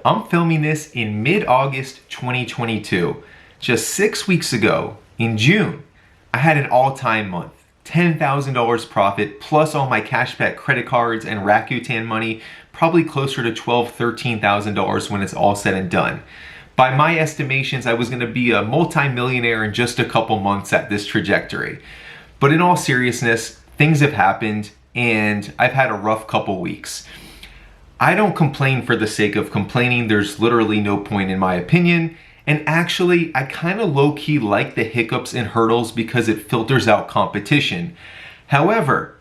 I'm filming this in mid-August 2022. Just 6 weeks ago, in June, I had an all-time month. $10,000 profit, plus all my cashback credit cards and Rakuten money, probably closer to $12,000, $13,000 when it's all said and done. By my estimations, I was gonna be a multi-millionaire in just a couple months at this trajectory. But in all seriousness, things have happened and I've had a rough couple weeks. I don't complain for the sake of complaining. There's literally no point in my opinion. And actually, I kind of low-key like the hiccups and hurdles because it filters out competition. However,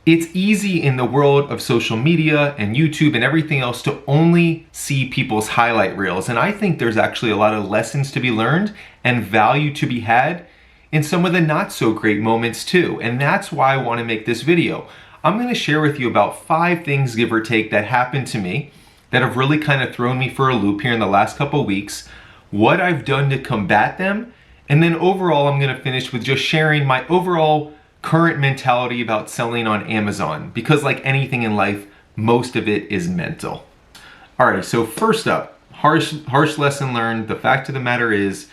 it's easy in the world of social media and YouTube and everything else to only see people's highlight reels. And I think there's actually a lot of lessons to be learned and value to be had in some of the not so great moments too. And that's why I want to make this video. I'm going to share with you about 5 things, give or take, that happened to me that have really kind of thrown me for a loop here in the last couple weeks, what I've done to combat them, and then overall I'm going to finish with just sharing my overall current mentality about selling on Amazon, because like anything in life, most of it is mental. All right, so first up, harsh lesson learned. The fact of the matter is,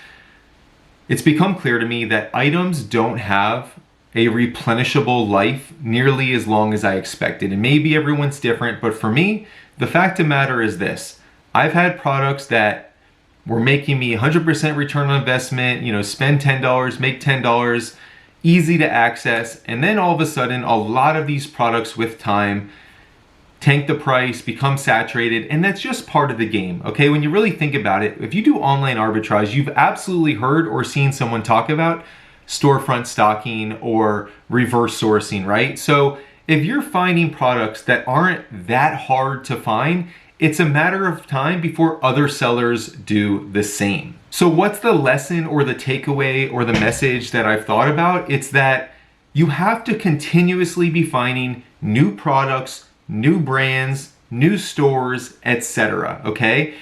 it's become clear to me that items don't have a replenishable life nearly as long as I expected. And maybe everyone's different, but for me, the fact of the matter is this. I've had products that were making me 100% return on investment, spend $10, make $10, easy to access. And then all of a sudden, a lot of these products with time tank the price, become saturated, and that's just part of the game, okay? When you really think about it, if you do online arbitrage, you've absolutely heard or seen someone talk about storefront stocking or reverse sourcing, right? So if you're finding products that aren't that hard to find, it's a matter of time before other sellers do the same. So what's the lesson or the takeaway or the message that I've thought about? It's that you have to continuously be finding new products, new brands, new stores, etc., okay?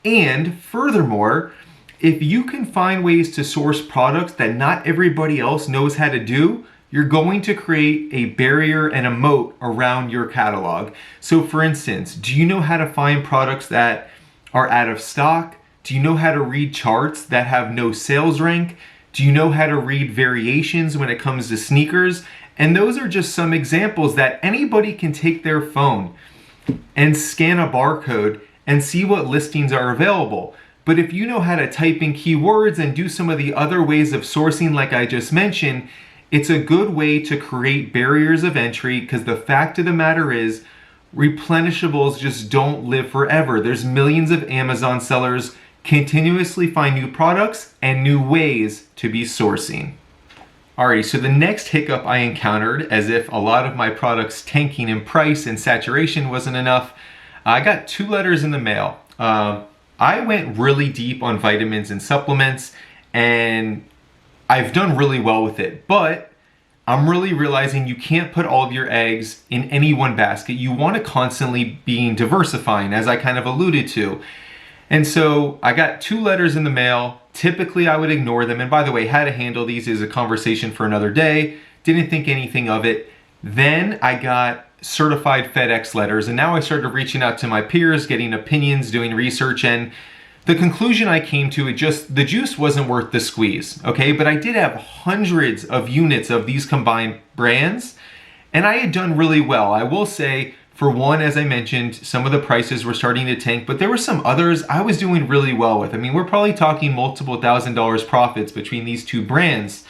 And furthermore, if you can find ways to source products that not everybody else knows how to do, you're going to create a barrier and a moat around your catalog. So for instance, do you know how to find products that are out of stock? Do you know how to read charts that have no sales rank? Do you know how to read variations when it comes to sneakers? And those are just some examples that anybody can take their phone and scan a barcode and see what listings are available. But if you know how to type in keywords and do some of the other ways of sourcing like I just mentioned, it's a good way to create barriers of entry, because the fact of the matter is replenishables just don't live forever. There's millions of Amazon sellers continuously find new products and new ways to be sourcing. Alright, so the next hiccup I encountered, as if a lot of my products tanking in price and saturation wasn't enough, I got 2 letters in the mail. I went really deep on vitamins and supplements, and I've done really well with it, but I'm really realizing you can't put all of your eggs in any one basket. You want to constantly be diversifying, as I kind of alluded to. And so I got 2 letters in the mail. Typically I would ignore them. And by the way, how to handle these is a conversation for another day. Didn't think anything of it. Then I got certified FedEx letters, and now I started reaching out to my peers, getting opinions, doing research, and the conclusion I came to, the juice wasn't worth the squeeze, okay? But I did have hundreds of units of these combined brands, and I had done really well. I will say, for one, as I mentioned, some of the prices were starting to tank, but there were some others I was doing really well with. I mean, we're probably talking multiple $1,000 profits between these 2 brands.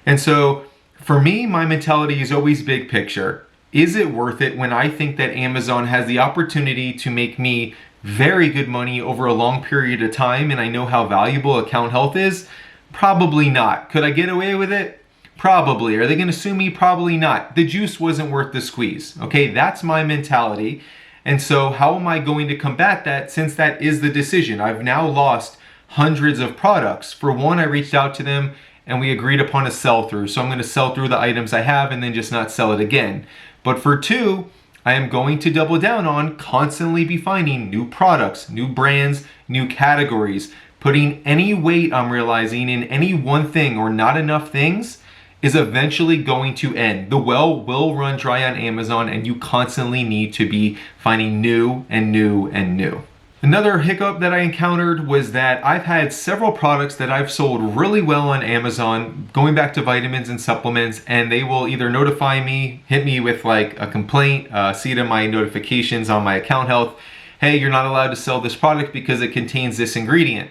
And so for me, my mentality is always big picture. Is it worth it when I think that Amazon has the opportunity to make me very good money over a long period of time, and I know how valuable account health is? Probably not. Could I get away with it? Probably. Are they going to sue me? Probably not. The juice wasn't worth the squeeze. Okay, that's my mentality. And so how am I going to combat that, since that is the decision? I've now lost hundreds of products. For one, I reached out to them and we agreed upon a sell through. So I'm going to sell through the items I have and then just not sell it again. But for 2, I am going to double down on constantly be finding new products, new brands, new categories. Putting any weight, I'm realizing, in any one thing or not enough things is eventually going to end. The well will run dry on Amazon, and you constantly need to be finding new and new and new. Another hiccup that I encountered was that I've had several products that I've sold really well on Amazon, going back to vitamins and supplements, and they will either notify me, hit me with like a complaint, see it in my notifications on my account health, hey, you're not allowed to sell this product because it contains this ingredient.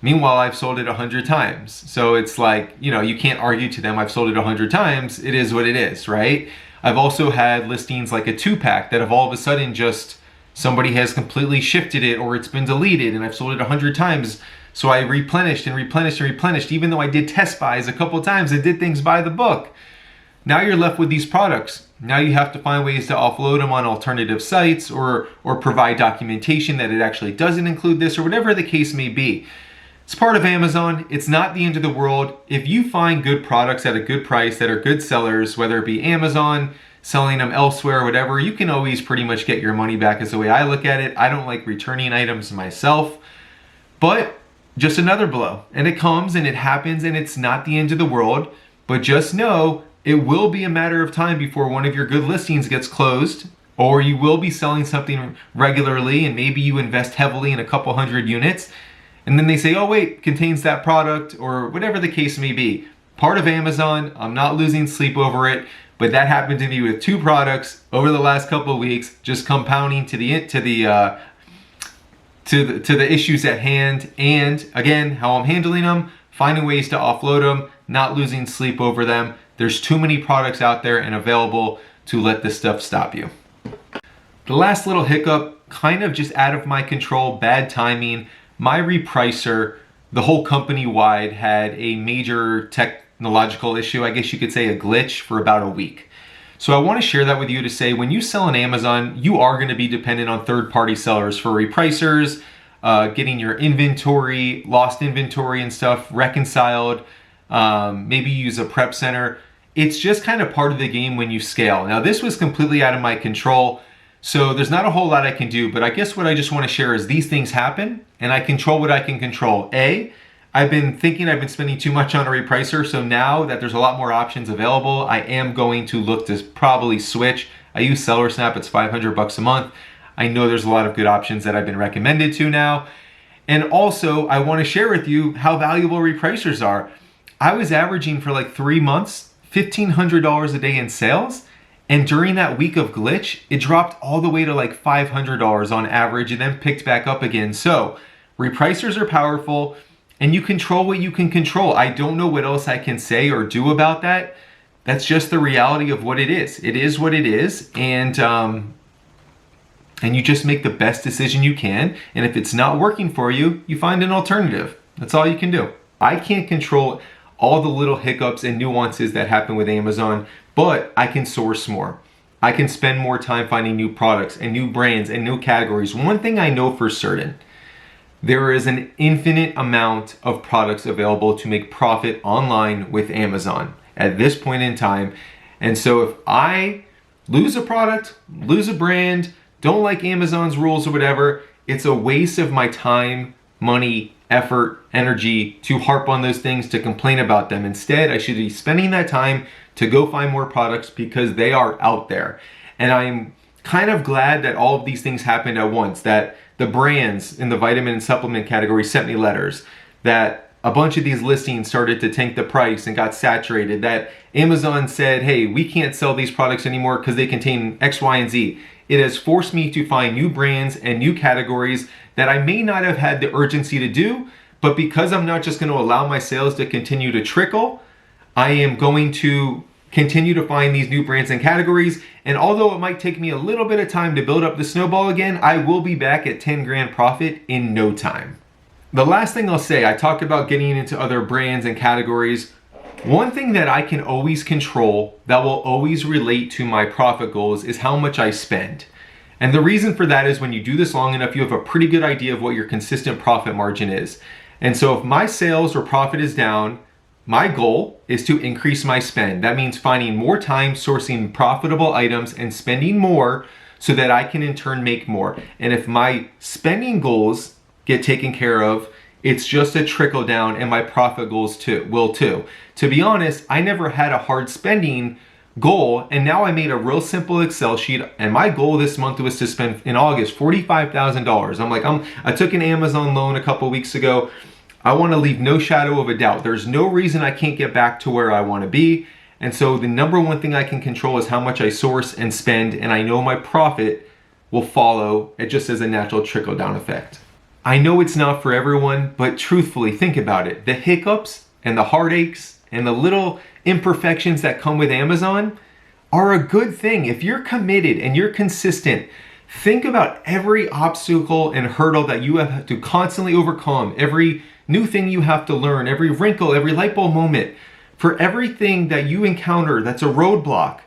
Meanwhile, I've sold it 100 times. So it's like, you can't argue to them, I've sold it 100 times, it is what it is, right? I've also had listings like a 2-pack that have all of a sudden just somebody has completely shifted it or it's been deleted and I've sold it 100 times. So I replenished and replenished and replenished, even though I did test buys a couple times and did things by the book. Now you're left with these products. Now you have to find ways to offload them on alternative sites or provide documentation that it actually doesn't include this or whatever the case may be. It's part of Amazon. It's not the end of the world. If you find good products at a good price that are good sellers, whether it be Amazon, selling them elsewhere, whatever, you can always pretty much get your money back is the way I look at it. I don't like returning items myself, but just another blow. And it comes and it happens and it's not the end of the world, but just know it will be a matter of time before one of your good listings gets closed, or you will be selling something regularly and maybe you invest heavily in a couple hundred units and then they say, oh wait, contains that product or whatever the case may be. Part of Amazon, I'm not losing sleep over it. But that happened to me with 2 products over the last couple of weeks, just compounding to the issues at hand. And again, how I'm handling them, finding ways to offload them, not losing sleep over them. There's too many products out there and available to let this stuff stop you. The last little hiccup, kind of just out of my control, bad timing. My Repricer, the whole company-wide, had a major technological issue, I guess you could say a glitch, for about a week. So I want to share that with you to say when you sell on Amazon, you are going to be dependent on third-party sellers for repricers, getting your inventory, lost inventory and stuff reconciled, maybe use a prep center. It's just kind of part of the game when you scale. Now this was completely out of my control, so there's not a whole lot I can do, but I guess what I just want to share is these things happen and I control what I can control. I've been thinking I've been spending too much on a repricer, so now that there's a lot more options available, I am going to look to probably switch. I use SellerSnap, it's $500 a month. I know there's a lot of good options that I've been recommended to now. And also, I want to share with you how valuable repricers are. I was averaging for like 3 months, $1,500 a day in sales. And during that week of glitch, it dropped all the way to like $500 on average and then picked back up again. So repricers are powerful. And you control what you can control. I don't know what else I can say or do about that. That's just the reality of what it is. It is what it is, and you just make the best decision you can. And if it's not working for you, you find an alternative. That's all you can do. I can't control all the little hiccups and nuances that happen with Amazon, but I can source more. I can spend more time finding new products and new brands and new categories. One thing I know for certain, there is an infinite amount of products available to make profit online with Amazon at this point in time. And so if I lose a product, lose a brand, don't like Amazon's rules or whatever, it's a waste of my time, money, effort, energy to harp on those things, to complain about them. Instead, I should be spending that time to go find more products because they are out there. And I'm kind of glad that all of these things happened at once, that the brands in the vitamin and supplement category sent me letters, that a bunch of these listings started to tank the price and got saturated, that Amazon said, hey, we can't sell these products anymore because they contain X, Y, and Z. It has forced me to find new brands and new categories that I may not have had the urgency to do, but because I'm not just going to allow my sales to continue to trickle, I am going to continue to find these new brands and categories. And although it might take me a little bit of time to build up the snowball again, I will be back at 10 grand profit in no time. The last thing I'll say, I talked about getting into other brands and categories. One thing that I can always control that will always relate to my profit goals is how much I spend. And the reason for that is when you do this long enough, you have a pretty good idea of what your consistent profit margin is. And so if my sales or profit is down, my goal is to increase my spend. That means finding more time sourcing profitable items and spending more so that I can in turn make more. And if my spending goals get taken care of, it's just a trickle down and my profit goals will too. To be honest, I never had a hard spending goal, and now I made a real simple Excel sheet, and my goal this month was to spend in August $45,000. I'm like, I took an Amazon loan a couple weeks ago. I want to leave no shadow of a doubt. There's no reason I can't get back to where I want to be. And so the number one thing I can control is how much I source and spend, and I know my profit will follow. It just as a natural trickle down effect. I know it's not for everyone, but truthfully, think about it. The hiccups and the heartaches and the little imperfections that come with Amazon are a good thing. If you're committed and you're consistent, think about every obstacle and hurdle that you have to constantly overcome, every new thing you have to learn, every wrinkle, every light bulb moment. For everything that you encounter that's a roadblock,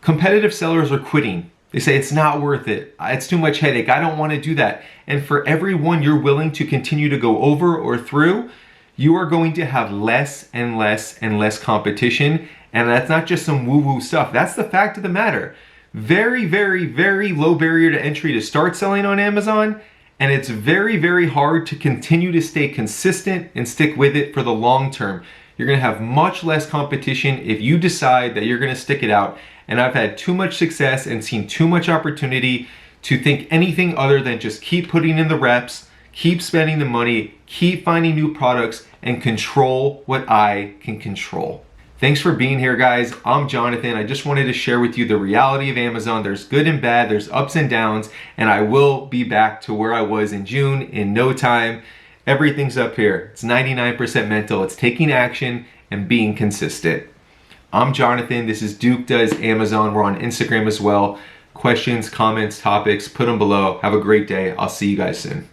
competitive sellers are quitting. They say, it's not worth it. It's too much headache. I don't want to do that. And for every one you're willing to continue to go over or through, you are going to have less and less and less competition. And that's not just some woo-woo stuff. That's the fact of the matter. Very, very, very low barrier to entry to start selling on Amazon. And it's very, very hard to continue to stay consistent and stick with it for the long term. You're going to have much less competition if you decide that you're going to stick it out. And I've had too much success and seen too much opportunity to think anything other than just keep putting in the reps, keep spending the money, keep finding new products, and control what I can control. Thanks for being here, guys. I'm Jonathan. I just wanted to share with you the reality of Amazon. There's good and bad, there's ups and downs, and I will be back to where I was in June in no time. Everything's up here. It's 99% mental. It's taking action and being consistent. I'm Jonathan. This is Duke Does Amazon. We're on Instagram as well. Questions, comments, topics, put them below. Have a great day. I'll see you guys soon.